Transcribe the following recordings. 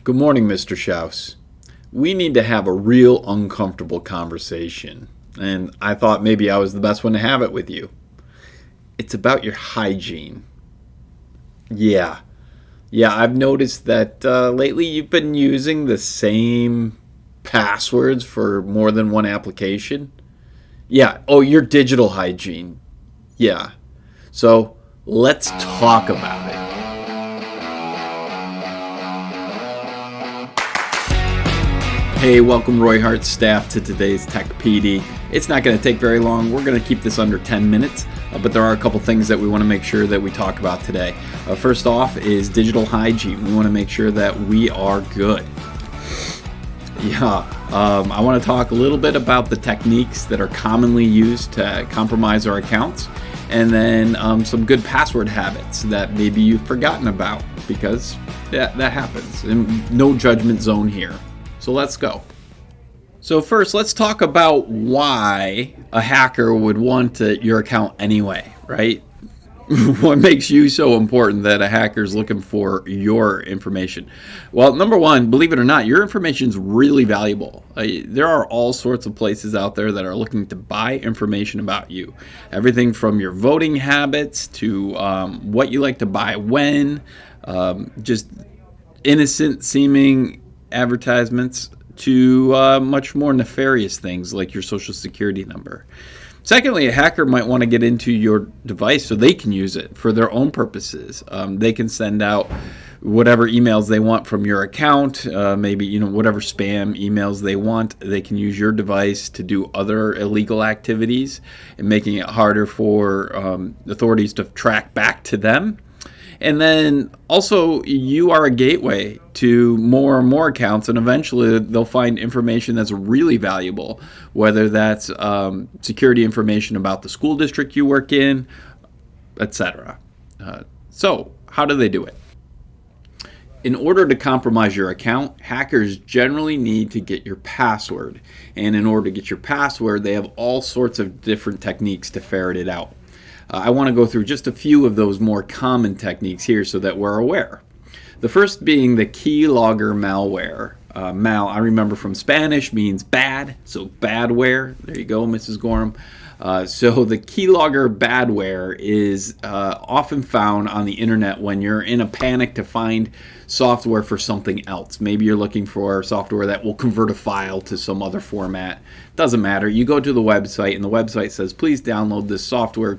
Good morning, Mr. Schaus. We need to have a real uncomfortable conversation, and I thought maybe I was the best one to have it with you. It's about your hygiene. Yeah, I've noticed that lately you've been using the same passwords for more than one application. Yeah, your digital hygiene. Yeah, so let's talk about it. Hey, welcome Roy-Hart staff to today's Tech PD. It's not going to take very long. We're going to keep this under 10 minutes, but there are a couple things that we want to make sure that we talk about today. First off is digital hygiene. We want to make sure that we are good. I want to talk a little bit about the techniques that are commonly used to compromise our accounts, and then some good password habits that maybe you've forgotten about, because that happens. And no judgment zone here. So let's go. So first, let's talk about why a hacker would want your account anyway, right? What makes you so important that a hacker's looking for your information? Well, number one, believe it or not, your information is really valuable. There are all sorts of places out there that are looking to buy information about you. Everything from your voting habits to what you like to buy when, just innocent seeming advertisements to much more nefarious things like your social security number. Secondly, a hacker might want to get into your device so they can use it for their own purposes. They can send out whatever emails they want from your account, maybe whatever spam emails they want. They can use your device to do other illegal activities and making it harder for authorities to track back to them. And then also, you are a gateway to more and more accounts, and eventually they'll find information that's really valuable, whether that's security information about the school district you work in, etc. So how do they do it? In order to compromise your account, hackers generally need to get your password. And in order to get your password, they have all sorts of different techniques to ferret it out. I want to go through just a few of those more common techniques here so that we're aware. The first being the keylogger malware. Mal, I remember from Spanish, means bad, so badware. There you go, Mrs. Gorham. So the keylogger badware is often found on the internet when you're in a panic to find software for something else. Maybe you're looking for software that will convert a file to some other format. Doesn't matter. You go to the website and the website says, please download this software.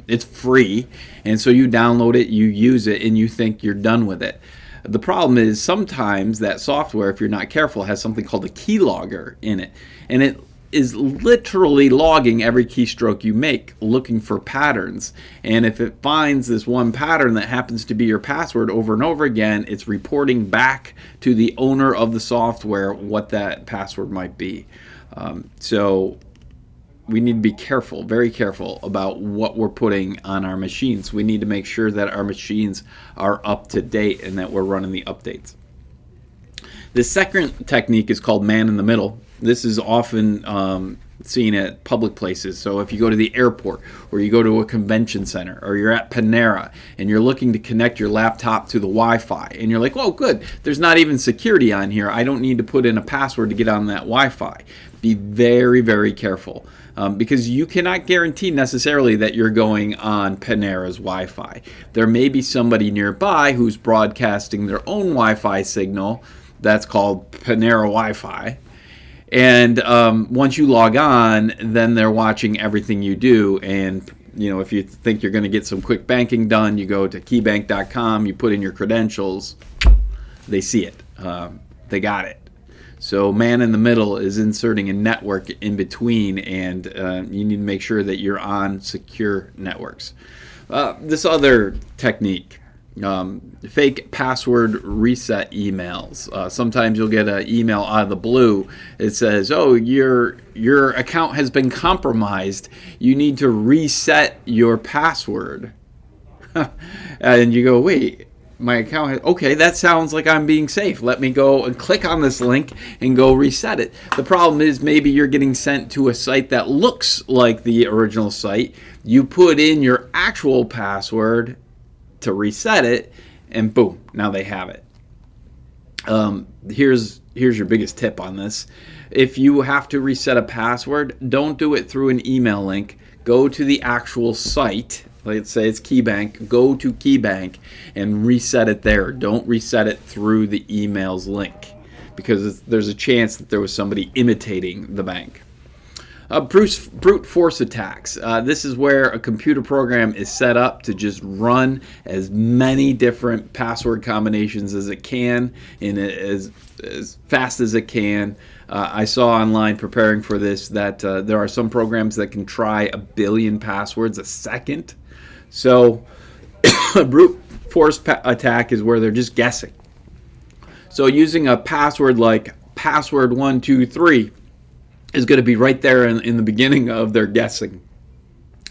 It's free. And so you download it, you use it, and you think you're done with it. The problem is sometimes that software, if you're not careful, has something called a keylogger in it. And it is literally logging every keystroke you make, looking for patterns. And if it finds this one pattern that happens to be your password over and over again, it's reporting back to the owner of the software what that password might be. So we need to be careful, very careful about what we're putting on our machines. We need to make sure that our machines are up to date and that we're running the updates. The second technique is called man in the middle. This is often seen at public places. So if you go to the airport or you go to a convention center or you're at Panera and you're looking to connect your laptop to the Wi-Fi and you're like, oh, good, there's not even security on here. I don't need to put in a password to get on that Wi-Fi. Be very, very careful because you cannot guarantee necessarily that you're going on Panera's Wi-Fi. There may be somebody nearby who's broadcasting their own Wi-Fi signal that's called Panera Wi-Fi. And once you log on, then they're watching everything you do. And, if you think you're going to get some quick banking done, you go to keybank.com, you put in your credentials, they see it. They got it. So man in the middle is inserting a network in between, and you need to make sure that you're on secure networks. This other technique, fake password reset emails. Sometimes you'll get an email out of the blue. It says, oh, your account has been compromised. You need to reset your password. And you go, wait, my account okay, that sounds like I'm being safe. Let me go and click on this link and go reset it. The problem is maybe you're getting sent to a site that looks like the original site. You put in your actual password to reset it, and boom, now they have it. Here's your biggest tip on this. If you have to reset a password, don't do it through an email link. Go to the actual site. Let's say it's KeyBank. Go to KeyBank and reset it there. Don't reset it through the email's link, because there's a chance that there was somebody imitating the bank. Brute force attacks. This is where a computer program is set up to just run as many different password combinations as it can in as fast as it can. I saw online preparing for this that there are some programs that can try 1 billion passwords a second. So a brute force attack is where they're just guessing. So using a password like password 123 is going to be right there in the beginning of their guessing.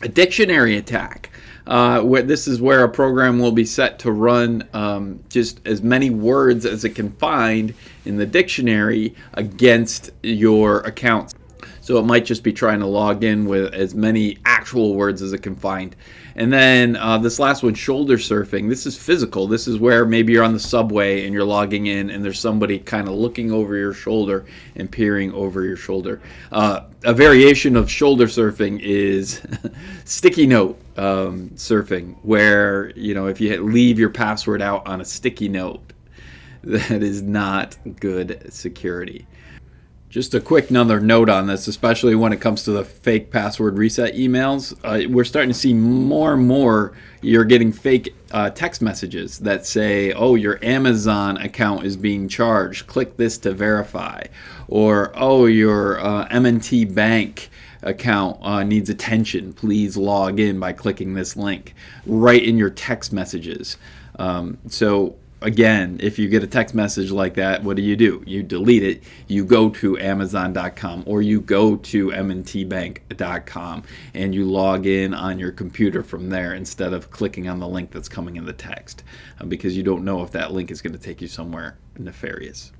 A dictionary attack. This is where a program will be set to run just as many words as it can find in the dictionary against your accounts. So it might just be trying to log in with as many actual words as it can find. And then this last one, shoulder surfing. This is physical. This is where maybe you're on the subway and you're logging in and there's somebody kind of looking over your shoulder and peering over your shoulder. A variation of shoulder surfing is sticky note surfing, where, you know, if you leave your password out on a sticky note, that is not good security. Just a quick another note on this, especially when it comes to the fake password reset emails. We're starting to see more and more you're getting fake text messages that say, oh, your Amazon account is being charged. Click this to verify. Or, oh, your M&T Bank account needs attention. Please log in by clicking this link right in your text messages. So again, if you get a text message like that, what do? You delete it. You go to Amazon.com or you go to mntbank.com and you log in on your computer from there instead of clicking on the link that's coming in the text, because you don't know if that link is going to take you somewhere nefarious.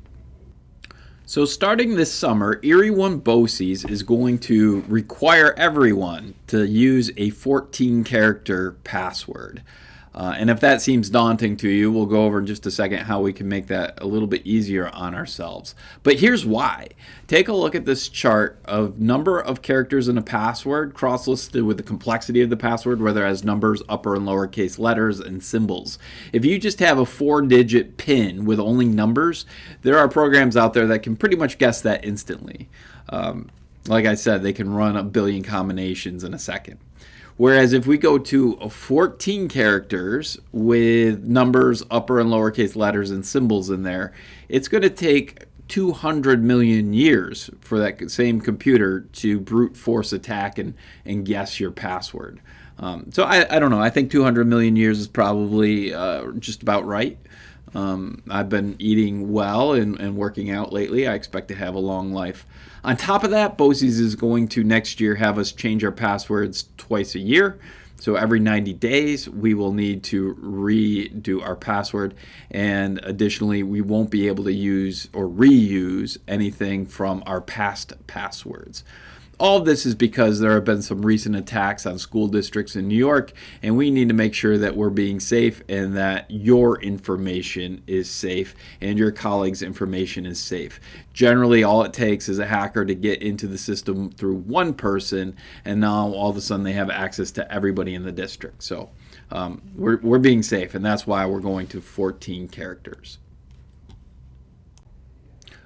So starting this summer, Erie One BOCES is going to require everyone to use a 14-character password. And if that seems daunting to you, we'll go over in just a second how we can make that a little bit easier on ourselves. But here's why. Take a look at this chart of number of characters in a password, cross-listed with the complexity of the password, whether it has numbers, upper and lowercase letters, and symbols. If you just have a 4-digit PIN with only numbers, there are programs out there that can pretty much guess that instantly. Like I said, they can run 1 billion combinations in a second. Whereas if we go to 14 characters with numbers, upper and lowercase letters, and symbols in there, it's going to take 200 million years for that same computer to brute force attack and guess your password. So I don't know. I think 200 million years is probably just about right. I've been eating well and working out lately. I expect to have a long life. On top of that, BOCES is going to next year have us change our passwords twice a year. So every 90 days, we will need to redo our password. And additionally, we won't be able to use or reuse anything from our past passwords. All of this is because there have been some recent attacks on school districts in New York, and we need to make sure that we're being safe and that your information is safe and your colleagues' information is safe. Generally, all it takes is a hacker to get into the system through one person, and now all of a sudden they have access to everybody in the district. So we're being safe, and that's why we're going to 14 characters.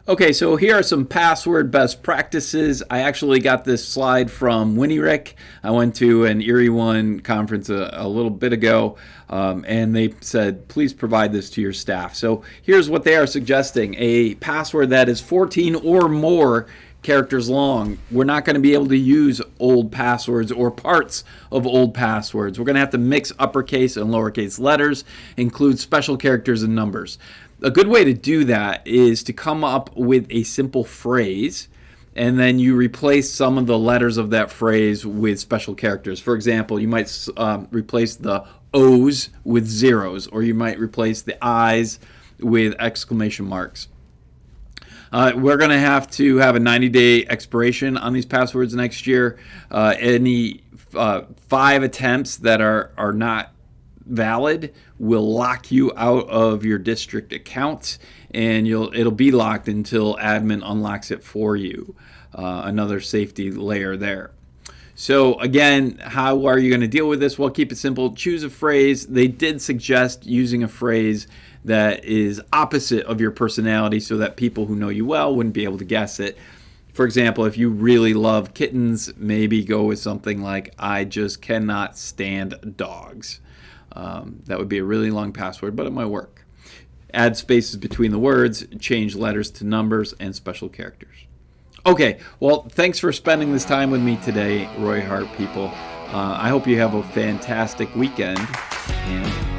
Okay, so here are some password best practices. I actually got this slide from Winnie Rick. I went to an Erie One conference a little bit ago, and they said, please provide this to your staff. So here's what they are suggesting: a password that is 14 or more characters long. We're not going to be able to use old passwords or parts of old passwords. We're going to have to mix uppercase and lowercase letters, include special characters and numbers. A good way to do that is to come up with a simple phrase, and then you replace some of the letters of that phrase with special characters. For example, you might replace the O's with zeros, or you might replace the I's with exclamation marks. We're going to have a 90-day expiration on these passwords next year. Any 5 attempts that are not valid will lock you out of your district account, and it'll be locked until admin unlocks it for you. Another safety layer there. So again, how are you going to deal with this? Well, keep it simple. Choose a phrase. They did suggest using a phrase that is opposite of your personality so that people who know you well wouldn't be able to guess it. For example, if you really love kittens, maybe go with something like, I just cannot stand dogs. That would be a really long password, but it might work. Add spaces between the words, change letters to numbers, and special characters. Okay, well, thanks for spending this time with me today, Roy-Hart people. I hope you have a fantastic weekend, and